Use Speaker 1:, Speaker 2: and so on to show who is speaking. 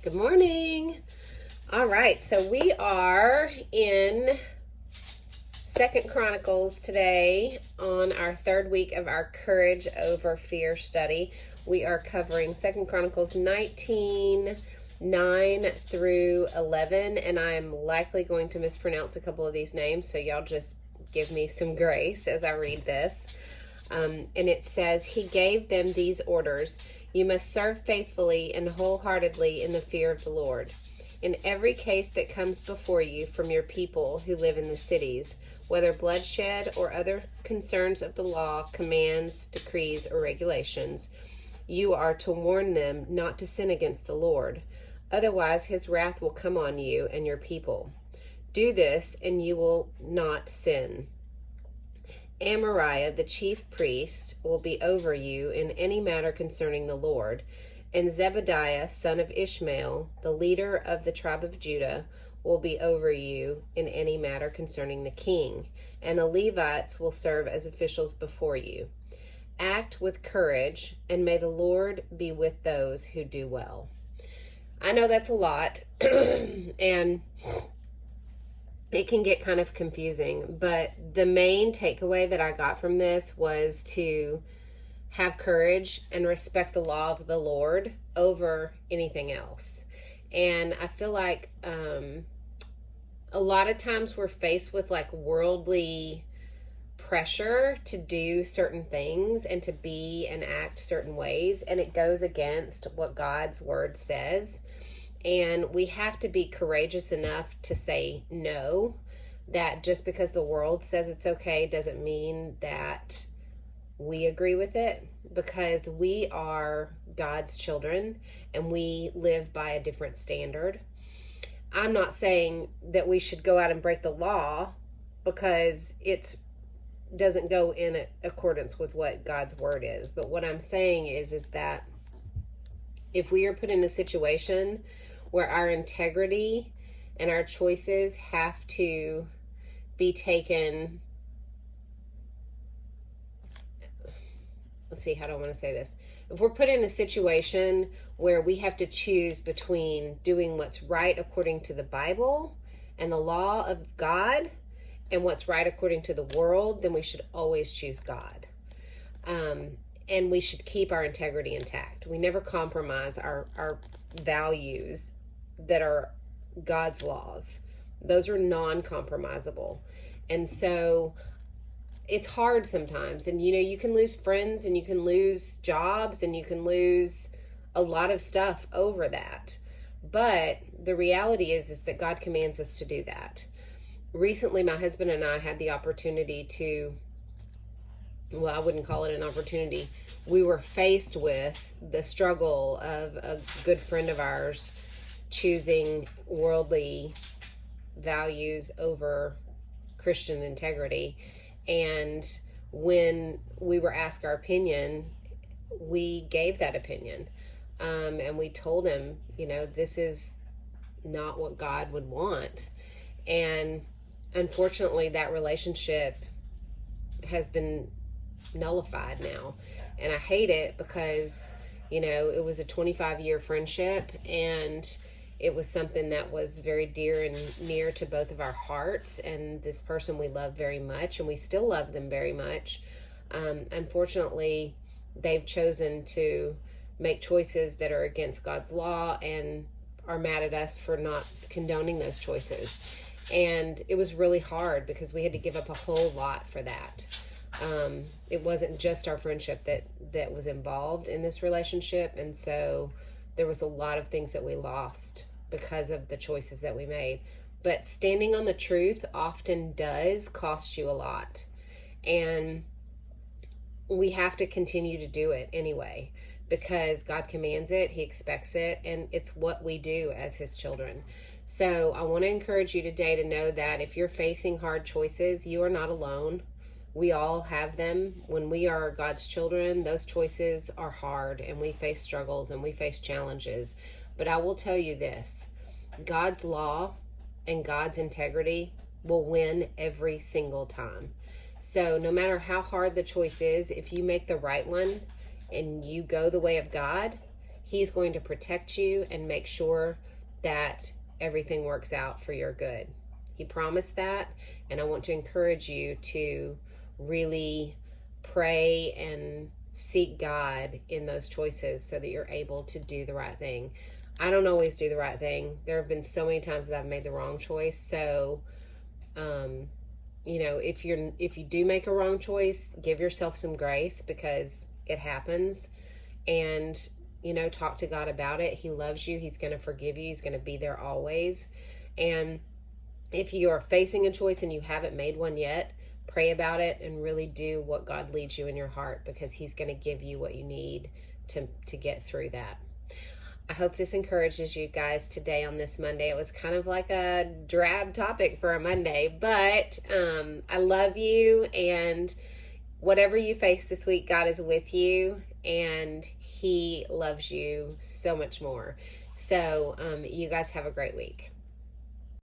Speaker 1: Good morning. All right, so we are in Second Chronicles today on our third week of our Courage Over Fear study. We are covering Second Chronicles 19, 9 through 11, and I'm likely going to mispronounce a couple of these names, so y'all just give me some grace as I read this. And it says, He gave them these orders. You must serve faithfully and wholeheartedly in the fear of the Lord. In every case that comes before you from your people who live in the cities, whether bloodshed or other concerns of the law, commands, decrees, or regulations, you are to warn them not to sin against the Lord. Otherwise, his wrath will come on you and your people. Do this, and you will not sin. Amariah, the chief priest, will be over you in any matter concerning the Lord, and Zebediah, son of Ishmael, the leader of the tribe of Judah, will be over you in any matter concerning the king, and the Levites will serve as officials before you. Act with courage, and may the Lord be with those who do well. I know that's a lot, and it can get kind of confusing, but the main takeaway that I got from this was to have courage and respect the law of the Lord over anything else. And I feel like a lot of times we're faced with like worldly pressure to do certain things and to be and act certain ways, and it goes against what God's word says. And we have to be courageous enough to say no, that just because the world says it's okay doesn't mean that we agree with it, because we are God's children and we live by a different standard. I'm not saying that we should go out and break the law because it doesn't go in accordance with what God's word is. But what I'm saying is that if we are put in a situation where our integrity and our choices have to be taken, let's see, how do I want to say this? If we're put in a situation where we have to choose between doing what's right according to the Bible and the law of God and what's right according to the world, then we should always choose God. And we should keep our integrity intact. We never compromise our values that are God's laws. Those are non-compromisable. And so it's hard sometimes. And you can lose friends and you can lose jobs and you can lose a lot of stuff over that. But the reality is that God commands us to do that. Recently, my husband and I had the opportunity to, well, I wouldn't call it an opportunity. We were faced with the struggle of a good friend of ours choosing worldly values over Christian integrity. And when we were asked our opinion, we gave that opinion. And we told him, this is not what God would want. And unfortunately, that relationship has been nullified now. And I hate it because, it was a 25-year friendship, and it was something that was very dear and near to both of our hearts. And this person we love very much, and we still love them very much. Unfortunately, they've chosen to make choices that are against God's law and are mad at us for not condoning those choices. And it was really hard because we had to give up a whole lot for that. It wasn't just our friendship that was involved in this relationship. And so there was a lot of things that we lost because of the choices that we made. But standing on the truth often does cost you a lot. And we have to continue to do it anyway, because God commands it, He expects it, and it's what we do as His children. So I want to encourage you today to know that if you're facing hard choices, you are not alone. We all have them. When we are God's children, those choices are hard, and we face struggles and we face challenges. But I will tell you this, God's law and God's integrity will win every single time. So no matter how hard the choice is, if you make the right one and you go the way of God, He's going to protect you and make sure that everything works out for your good. He promised that, and I want to encourage you to really pray and seek God in those choices so that you're able to do the right thing. I don't always do the right thing. There have been so many times that I've made the wrong choice. So, if you do make a wrong choice, give yourself some grace, because it happens. And, talk to God about it. He loves you. He's going to forgive you. He's going to be there always. And if you are facing a choice and you haven't made one yet, pray about it and really do what God leads you in your heart, because He's going to give you what you need to get through that. I hope this encourages you guys today on this Monday. It was kind of like a drab topic for a Monday, but I love you, and whatever you face this week, God is with you, and He loves you so much more. So you guys have a great week.